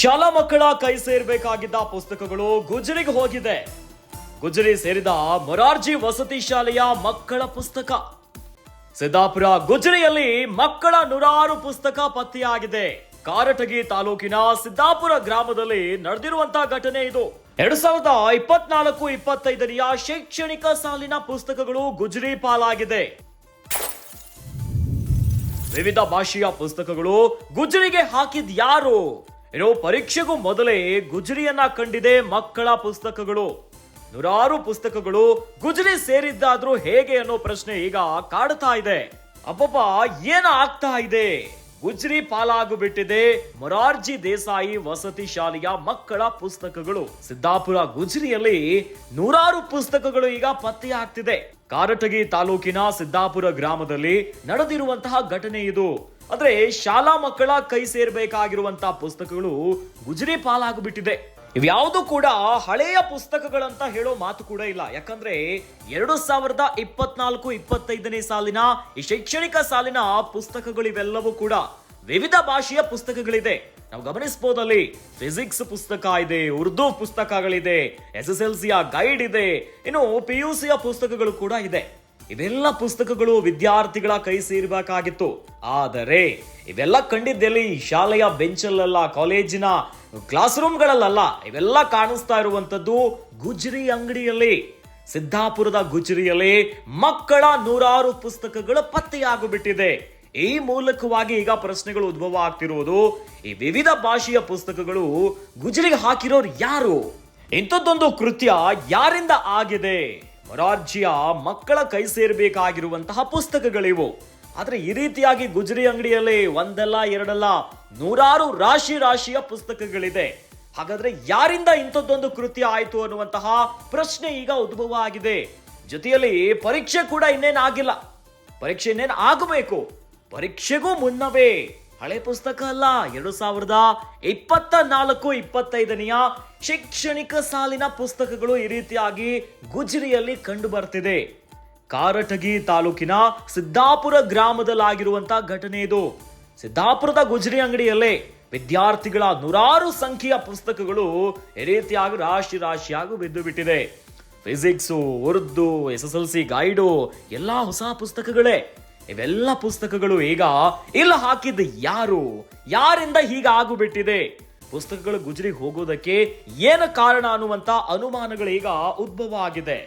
ಶಾಲಾ ಮಕ್ಕಳ ಕೈ ಸೇರಬೇಕಾಗಿದ್ದ ಪುಸ್ತಕಗಳು ಗುಜರಿಗೆ ಹೋಗಿದೆ. ಗುಜರಿ ಸೇರಿದ ಮೊರಾರ್ಜಿ ವಸತಿ ಶಾಲೆಯ ಮಕ್ಕಳ ಪುಸ್ತಕ. ಸಿದ್ದಾಪುರ ಗುಜರಿಯಲ್ಲಿ ಮಕ್ಕಳ ನೂರಾರು ಪುಸ್ತಕ ಪತ್ತೆಯಾಗಿದೆ. ಕಾರಟಗಿ ತಾಲೂಕಿನ ಸಿದ್ದಾಪುರ ಗ್ರಾಮದಲ್ಲಿ ನಡೆದಿರುವಂತಹ ಘಟನೆ ಇದು. 2024-25ನೆಯ ಶೈಕ್ಷಣಿಕ ಸಾಲಿನ ಪುಸ್ತಕಗಳು ಗುಜರಿ ಪಾಲಾಗಿದೆ. ವಿವಿಧ ಭಾಷೆಯ ಪುಸ್ತಕಗಳು ಗುಜರಿಗೆ ಹಾಕಿದ್ ಯಾರು? ಇನ್ನು ಪರೀಕ್ಷೆಗೂ ಮೊದಲೇ ಗುಜರಿಯನ್ನ ಕಂಡಿದೆ ಮಕ್ಕಳ ಪುಸ್ತಕಗಳು. ನೂರಾರು ಪುಸ್ತಕಗಳು ಗುಜರಿ ಸೇರಿದ್ದಾದ್ರೂ ಹೇಗೆ ಅನ್ನೋ ಪ್ರಶ್ನೆ ಈಗ ಕಾಡ್ತಾ ಇದೆ. ಅಪ್ಪಪ್ಪ ಏನ ಆಗ್ತಾ ಇದೆ? ಗುಜರಿ ಪಾಲಾಗು ಬಿಟ್ಟಿದೆ ಮೊರಾರ್ಜಿ ದೇಸಾಯಿ ವಸತಿ ಶಾಲೆಯ ಮಕ್ಕಳ ಪುಸ್ತಕಗಳು. ಸಿದ್ದಾಪುರ ಗುಜರಿಯಲ್ಲಿ ನೂರಾರು ಪುಸ್ತಕಗಳು ಈಗ ಪತ್ತೆಯಾಗ್ತಿದೆ. ಕಾರಟಗಿ ತಾಲೂಕಿನ ಸಿದ್ದಾಪುರ ಗ್ರಾಮದಲ್ಲಿ ನಡೆದಿರುವಂತಹ ಘಟನೆ ಇದು. ಅಂದ್ರೆ ಶಾಲಾ ಮಕ್ಕಳ ಕೈ ಸೇರ್ಬೇಕಾಗಿರುವಂತಹ ಪುಸ್ತಕಗಳು ಗುಜರಿ ಪಾಲಾಗು ಬಿಟ್ಟಿದೆ. ಇವ್ಯಾವುದು ಕೂಡ ಹಳೆಯ ಪುಸ್ತಕಗಳಂತ ಹೇಳೋ ಮಾತು ಕೂಡ ಇಲ್ಲ. ಯಾಕಂದ್ರೆ 2024-25ನೇ ಸಾಲಿನ ಈ ಶೈಕ್ಷಣಿಕ ಸಾಲಿನ ಪುಸ್ತಕಗಳಿವೆಲ್ಲವೂ ಕೂಡ ವಿವಿಧ ಭಾಷೆಯ ಪುಸ್ತಕಗಳಿದೆ. ನಾವು ಗಮನಿಸಬಹುದಲ್ಲಿ ಫಿಸಿಕ್ಸ್ ಪುಸ್ತಕ ಇದೆ, ಉರ್ದು ಪುಸ್ತಕಗಳಿದೆ, SSLCಯ ಗೈಡ್ ಇದೆ, ಇನ್ನು PUCಯ ಪುಸ್ತಕಗಳು ಕೂಡ ಇದೆ. ಇವೆಲ್ಲ ಪುಸ್ತಕಗಳು ವಿದ್ಯಾರ್ಥಿಗಳ ಕೈ ಸೇರಬೇಕಾಗಿತ್ತು. ಆದರೆ ಇವೆಲ್ಲ ಕಂಡಿದ್ದೆಲ್ಲಿ ಶಾಲೆಯ ಬೆಂಚಲ್ಲ, ಕಾಲೇಜಿನ ಕ್ಲಾಸ್ ರೂಮ್ಗಳಲ್ಲ. ಇವೆಲ್ಲ ಕಾಣಿಸ್ತಾ ಇರುವಂತದ್ದು ಗುಜರಿ ಅಂಗಡಿಯಲ್ಲಿ. ಸಿದ್ದಾಪುರದ ಗುಜರಿಯಲ್ಲಿ ಮಕ್ಕಳ ನೂರಾರು ಪುಸ್ತಕಗಳು ಪತ್ತೆಯಾಗಿಬಿಟ್ಟಿದೆ. ಈ ಮೂಲಕವಾಗಿ ಈಗ ಪ್ರಶ್ನೆಗಳು ಉದ್ಭವ ಆಗ್ತಿರುವುದು, ಈ ವಿವಿಧ ಭಾಷೆಯ ಪುಸ್ತಕಗಳು ಗುಜರಿಗೆ ಹಾಕಿರೋರು ಯಾರು? ಇಂಥದ್ದೊಂದು ಕೃತ್ಯ ಯಾರಿಂದ ಆಗಿದೆ? ಮೊರಾರ್ಜಿಯ ಮಕ್ಕಳ ಕೈ ಸೇರಬೇಕಾಗಿರುವಂತಹ ಪುಸ್ತಕಗಳಿವು. ಆದ್ರೆ ಈ ರೀತಿಯಾಗಿ ಗುಜರಿ ಅಂಗಡಿಯಲ್ಲಿ ಒಂದಲ್ಲ ಎರಡಲ್ಲ ನೂರಾರು ರಾಶಿಯ ಪುಸ್ತಕಗಳಿದೆ. ಹಾಗಾದ್ರೆ ಯಾರಿಂದ ಇಂಥದ್ದೊಂದು ಕೃತ್ಯ ಆಯ್ತು ಅನ್ನುವಂತಹ ಪ್ರಶ್ನೆ ಈಗ ಉದ್ಭವ ಆಗಿದೆ. ಜೊತೆಯಲ್ಲಿ ಪರೀಕ್ಷೆ ಕೂಡ ಇನ್ನೇನು ಆಗಿಲ್ಲ. ಪರೀಕ್ಷೆ ಇನ್ನೇನು ಆಗಬೇಕು. ಪರೀಕ್ಷೆಗೂ ಮುನ್ನವೇ ಹಳೆ ಪುಸ್ತಕ ಅಲ್ಲ, 2024-25ನೆಯ ಶೈಕ್ಷಣಿಕ ಸಾಲಿನ ಪುಸ್ತಕಗಳು ಈ ರೀತಿಯಾಗಿ ಗುಜರಿಯಲ್ಲಿ ಕಂಡು ಬರ್ತಿದೆ. ಕಾರಟಗಿ ತಾಲೂಕಿನ ಸಿದ್ದಾಪುರ ಗ್ರಾಮದಲ್ಲಾಗಿರುವಂತಹ ಘಟನೆ ಇದು. ಸಿದ್ದಾಪುರದ ಗುಜರಿ ಅಂಗಡಿಯಲ್ಲೇ ವಿದ್ಯಾರ್ಥಿಗಳ ನೂರಾರು ಸಂಖ್ಯೆಯ ಪುಸ್ತಕಗಳು ಈ ರೀತಿಯಾಗಿ ರಾಶಿಯಾಗಿ ಬಿದ್ದು ಬಿಟ್ಟಿದೆ. ಫಿಸಿಕ್ಸ್, ಉರ್ದು, SSLC ಗೈಡು ಎಲ್ಲಾ ಹೊಸ ಪುಸ್ತಕಗಳೇ. ಇವೆಲ್ಲ ಪುಸ್ತಕಗಳು ಈಗ ಇಲ್ಲ ಹಾಕಿದ್ದು ಯಾರು? ಯಾರಿಂದ ಹೀಗಾಗು ಬಿಟ್ಟಿದೆ? ಪುಸ್ತಕಗಳು ಗುಜರಿಗೆ ಹೋಗೋದಕ್ಕೆ ಏನು ಕಾರಣ ಅನ್ನುವಂತ ಅನುಮಾನಗಳು ಈಗ ಉದ್ಭವ ಆಗಿದೆ.